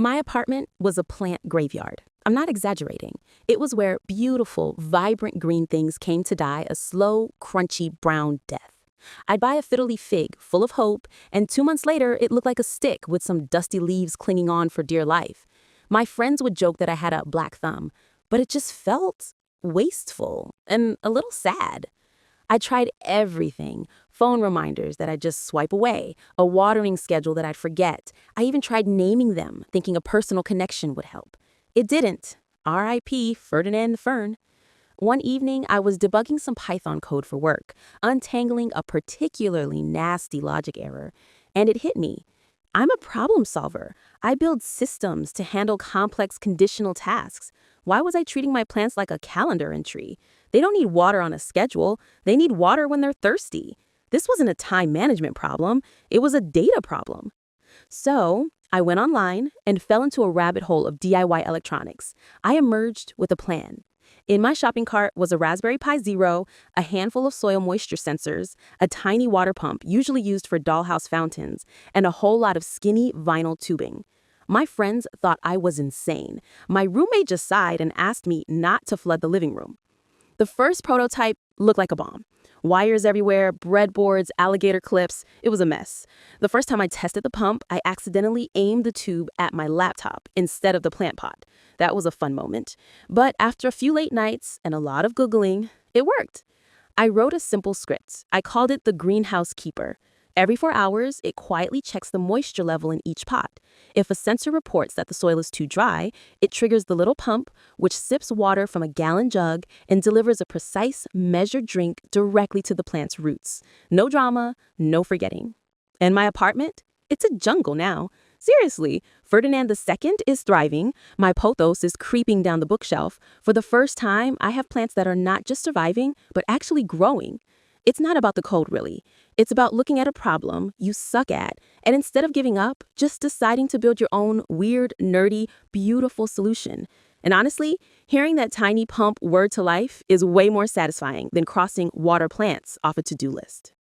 My apartment was a plant graveyard. I'm not exaggerating. It was where beautiful, vibrant green things came to die a slow, crunchy brown death. I'd buy a fiddle-leaf fig full of hope, and 2 months later, it looked like a stick with some dusty leaves clinging on for dear life. My friends would joke that I had a black thumb, but it just felt wasteful and a little sad. I tried everything. Phone reminders that I'd just swipe away, a watering schedule that I'd forget. I even tried naming them, thinking a personal connection would help. It didn't. R.I.P. Ferdinand the fern. One evening, I was debugging some Python code for work, untangling a particularly nasty logic error, and it hit me. I'm a problem solver. I build systems to handle complex conditional tasks. Why was I treating my plants like a calendar entry? They don't need water on a schedule. They need water when they're thirsty. This wasn't a time management problem. It was a data problem. So I went online and fell into a rabbit hole of DIY electronics. I emerged with a plan. In my shopping cart was a Raspberry Pi Zero, a handful of soil moisture sensors, a tiny water pump usually used for dollhouse fountains, and a whole lot of skinny vinyl tubing. My friends thought I was insane. My roommate just sighed and asked me not to flood the living room. The first prototype looked like a bomb. Wires everywhere, breadboards, alligator clips. It was a mess. The first time I tested the pump, I accidentally aimed the tube at my laptop instead of the plant pot. That was a fun moment. But after a few late nights and a lot of Googling, it worked. I wrote a simple script. I called it the Greenhouse Keeper. Every 4 hours, it quietly checks the moisture level in each pot. If a sensor reports that the soil is too dry, it triggers the little pump, which sips water from a gallon jug and delivers a precise, measured drink directly to the plant's roots. No drama, no forgetting. And my apartment? It's a jungle now. Seriously, Ferdinand II is thriving. My pothos is creeping down the bookshelf. For the first time, I have plants that are not just surviving, but actually growing. It's not about the code, really. It's about looking at a problem you suck at, and instead of giving up, just deciding to build your own weird, nerdy, beautiful solution. And honestly, hearing that tiny pump word to life is way more satisfying than crossing water plants off a to-do list.